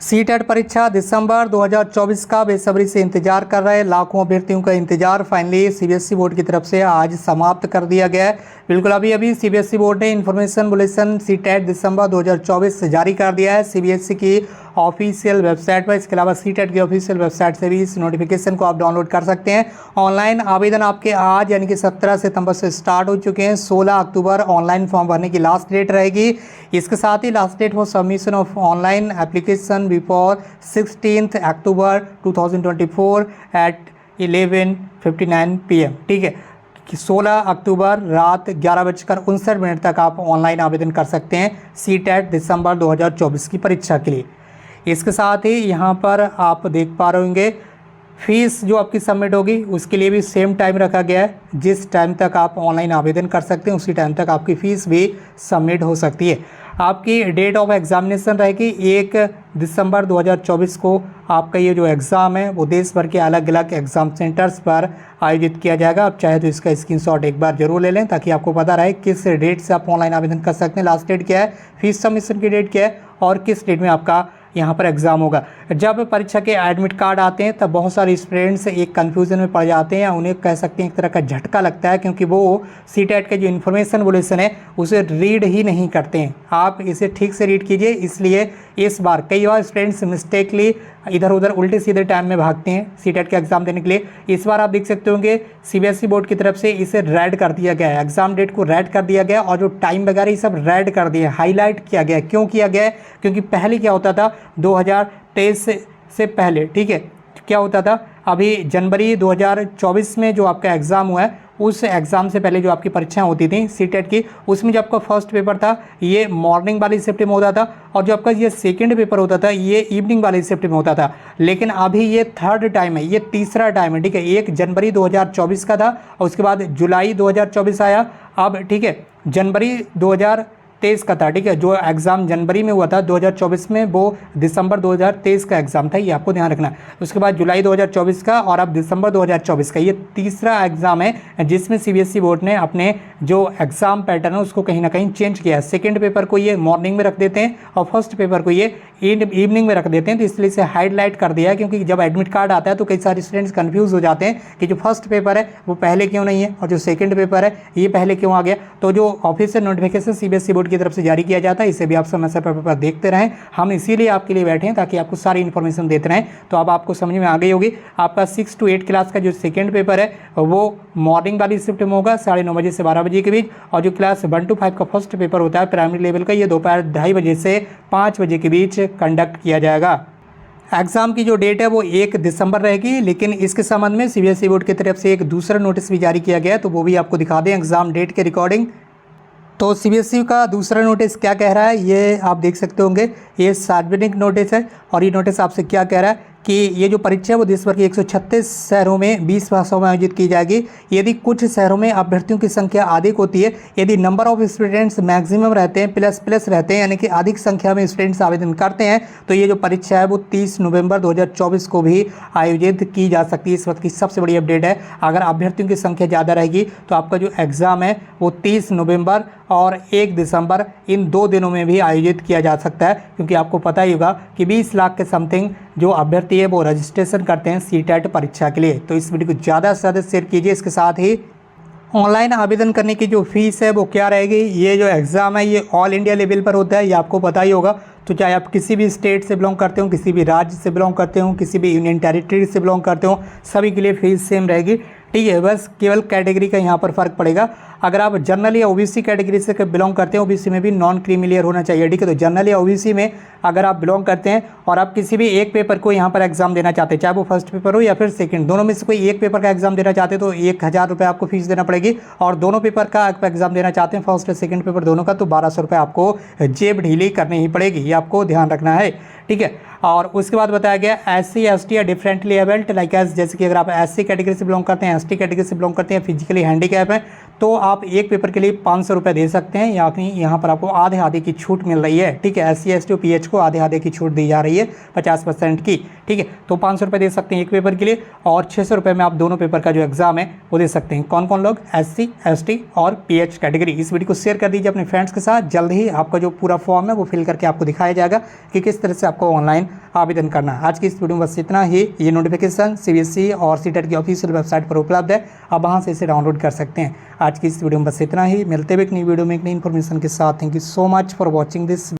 CTET परीक्षा दिसंबर 2024 का बेसब्री से इंतजार कर रहे लाखों अभ्यर्थियों का इंतजार फाइनली सीबीएसई बोर्ड की तरफ से आज समाप्त कर दिया गया है। बिल्कुल अभी सीबीएसई बोर्ड ने इन्फॉर्मेशन बुलेटिन सीटेट दिसंबर 2024 जारी कर दिया है सीबीएसई की ऑफिशियल वेबसाइट पर। इसके अलावा सीटेट की ऑफिशियल वेबसाइट से भी इस नोटिफिकेशन को आप डाउनलोड कर सकते हैं। ऑनलाइन आवेदन आपके आज यानी कि 17 सितंबर से स्टार्ट हो चुके हैं। 16 अक्टूबर ऑनलाइन फॉर्म भरने की लास्ट डेट रहेगी। इसके साथ ही last date for submission of online application before 16 October 2024 at 11:59 PM। ठीक है कि 16 अक्टूबर रात 11:59 तक आप ऑनलाइन आवेदन कर सकते हैं सीटेट दिसंबर 2024 की परीक्षा के लिए। इसके साथ ही यहाँ पर आप देख पा रहे होंगे फीस जो आपकी सबमिट होगी उसके लिए भी सेम टाइम रखा गया है। जिस टाइम तक आप ऑनलाइन आवेदन कर सकते हैं उसी टाइम तक आपकी फ़ीस भी सबमिट हो सकती है। आपकी डेट ऑफ एग्जामिनेशन रहेगी 1 दिसंबर 2024 को। आपका ये जो एग्ज़ाम है वो देश भर के अलग अलग एग्ज़ाम सेंटर्स पर आयोजित किया जाएगा। आप चाहे तो इसका स्क्रीनशॉट एक बार जरूर ले लें ताकि आपको पता रहे किस डेट से आप ऑनलाइन आवेदन कर सकते हैं, लास्ट डेट क्या है, फीस सबमिशन की डेट क्या है और किस डेट में आपका यहाँ पर एग्ज़ाम होगा। जब परीक्षा के एडमिट कार्ड आते हैं तब बहुत सारे स्टूडेंट्स एक कन्फ्यूज़न में पड़ जाते हैं या उन्हें कह सकते हैं एक तरह का झटका लगता है क्योंकि वो सीटेट का जो इन्फॉर्मेशन बुलेटिन है उसे रीड ही नहीं करते हैं। आप इसे ठीक से रीड कीजिए। इसलिए इस बार कई बार स्टूडेंट्स मिस्टेकली इधर उधर उल्टे सीधे टाइम में भागते हैं सीटेट का एग्ज़ाम देने के लिए। इस बार आप देख सकते होंगे सीबीएसई बोर्ड की तरफ से इसे रेड कर दिया गया है, एग्ज़ाम डेट को रेड कर दिया गया और जो टाइम वगैरह ये सब रेड कर दिए, हाईलाइट किया गया। क्यों किया गया है? क्योंकि पहले क्या होता था 2023 से पहले, ठीक है, क्या होता था अभी जनवरी 2024 में जो आपका एग्ज़ाम हुआ है उस एग्ज़ाम से पहले जो आपकी परीक्षाएं होती थी सीटेट की उसमें जो आपका फर्स्ट पेपर था ये मॉर्निंग वाली शिफ्ट में होता था और जो आपका ये सेकंड पेपर होता था ये इवनिंग वाली शिफ्ट में होता था। लेकिन अभी ये थर्ड टाइम है, ये तीसरा टाइम है। ठीक है, 1 जनवरी 2024 का था और उसके बाद जुलाई 2024 आया। अब ठीक है जनवरी 2023 का था। ठीक है, जो एग्ज़ाम जनवरी में हुआ था 2024 में वो दिसंबर 2023 का एग्ज़ाम था, ये आपको ध्यान रखना है। उसके बाद जुलाई 2024 का और अब दिसंबर 2024 का, ये तीसरा एग्ज़ाम है जिसमें सीबीएसई बोर्ड ने अपने जो एग्ज़ाम पैटर्न है उसको कहीं ना कहीं चेंज किया है। सेकेंड पेपर को ये मॉर्निंग में रख देते हैं और फर्स्ट पेपर को ये इवनिंग में रख देते हैं। तो इसलिए इसे हाईलाइट कर दिया है क्योंकि जब एडमिट कार्ड आता है तो कई सारे स्टूडेंट्स कन्फ्यूज़ हो जाते हैं कि जो फर्स्ट पेपर है वो पहले क्यों नहीं है और जो सेकेंड पेपर है ये पहले क्यों आ गया। तो जो ऑफिशियल नोटिफिकेशन सीबीएसई बोर्ड की तरफ से जारी किया जाता है इसे भी आप समय समय पर देखते रहें। हम इसीलिए आपके लिए बैठे हैं ताकि आपको सारी इन्फॉर्मेशन देते रहें। तो अब आपको समझ में आ गई होगी आपका 6 to 8 क्लास का जो सेकेंड पेपर है वो मॉर्निंग वाली शिफ्ट में होगा 9:30 बजे से 12 बजे के बीच और जो क्लास 1 to 5 का फर्स्ट पेपर होता है प्राइमरी लेवल का ये दोपहर 2:30 बजे से 5 बजे के बीच कंडक्ट किया जाएगा। एग्ज़ाम की जो डेट है वो 1 दिसंबर रहेगी। लेकिन इसके संबंध में सीबीएसई बोर्ड की तरफ से एक दूसरा नोटिस भी जारी किया गया है तो वो भी आपको दिखा दें एग्ज़ाम डेट के रिकॉर्डिंग। तो सीबीएसई का दूसरा नोटिस क्या कह रहा है ये आप देख सकते होंगे। ये सार्वजनिक नोटिस है और ये नोटिस आपसे क्या कह रहा है कि ये जो परीक्षा है वो देश भर के 136 शहरों में 20 भाषाओं में आयोजित की जाएगी। यदि कुछ शहरों में अभ्यर्थियों की संख्या अधिक होती है, यदि नंबर ऑफ स्टूडेंट्स मैक्सिमम रहते हैं प्लस रहते हैं यानी कि अधिक संख्या में स्टूडेंट्स आवेदन करते हैं तो ये जो परीक्षा है वो 30 नवंबर 2024 को भी आयोजित की जा सकती है। इस वक्त की सबसे बड़ी अपडेट है। अगर अभ्यर्थियों की संख्या ज़्यादा रहेगी तो आपका जो एग्ज़ाम है वो 30 नवंबर और 1 दिसंबर इन 2 दिनों में भी आयोजित किया जा सकता है क्योंकि आपको पता ही होगा कि 20 लाख के समथिंग जो अभ्यर्थी है वो रजिस्ट्रेशन करते हैं सीटेट परीक्षा के लिए। तो इस वीडियो को ज़्यादा से ज़्यादा शेयर कीजिए। इसके साथ ही ऑनलाइन आवेदन करने की जो फीस है वो क्या रहेगी। ये जो एग्ज़ाम है ये ऑल इंडिया लेवल पर होता है, ये आपको पता ही होगा। तो चाहे आप किसी भी स्टेट से बिलोंग करते हो, किसी भी राज्य से बिलोंग करते हो, किसी भी यूनियन टेरिटरी से बिलोंग करते हो, सभी के लिए फीस सेम रहेगी। ठीक है, बस केवल कैटेगरी का यहाँ पर फ़र्क पड़ेगा। अगर आप जनरल या ओबीसी कैटेगरी से बिलोंग करते हैं, ओबीसी में भी नॉन क्रीमी होना चाहिए। ठीक है, तो जनरल या ओबीसी में अगर आप बिलोंग करते हैं और आप किसी भी एक पेपर को यहाँ पर एग्जाम देना चाहते हैं, चाहे वो फर्स्ट पेपर हो या फिर सेकंड, दोनों में से कोई एक पेपर का एग्जाम देना चाहते हैं तो 1000 रुपये आपको फीस देना पड़ेगी। और दोनों पेपर का आप एग्जाम देना चाहते हैं फर्स्ट और सेकंड पेपर दोनों का तो 1200 रुपये आपको जेब ढीली करनी ही पड़ेगी। ये आपको ध्यान रखना है। ठीक है, और उसके बाद बताया गया SC ST या डिफरेंटली एबल्ड लाइक एज, जैसे कि अगर आप SC कैटेगरी से बिलोंग करते हैं, ST कैटेगरी से बिलोंग करते हैं, फिजिकली हैंडीकैप हैं तो आप एक पेपर के लिए 500 रुपये दे सकते हैं, या कहीं यहाँ पर आपको आधे आधे की छूट मिल रही है। ठीक है, SC ST और PH को आधे आधे की छूट दी जा रही है 50% की। ठीक है, तो 500 रुपये दे सकते हैं एक पेपर के लिए, और 600 रुपये में आप दोनों पेपर का जो एग्जाम है वो दे सकते हैं। कौन कौन लोग? SC ST और PH कैटेगरी। इस वीडियो को शेयर कर दीजिए अपने फ्रेंड्स के साथ। जल्द ही आपका जो पूरा फॉर्म है वो फिल करके आपको दिखाया जाएगा कि किस तरह से आपको ऑनलाइन आवेदन करना है। आज की इस वीडियो में बस इतना ही। ये नोटिफिकेशन CBSE और CTET की ऑफिशियल वेबसाइट पर उपलब्ध है, आप वहाँ से इसे डाउनलोड कर सकते हैं। आज की इस वीडियो में बस इतना ही। मिलते हुए एक नई वीडियो में एक नई इन्फॉर्मेशन के साथ। Thank you so much for watching this.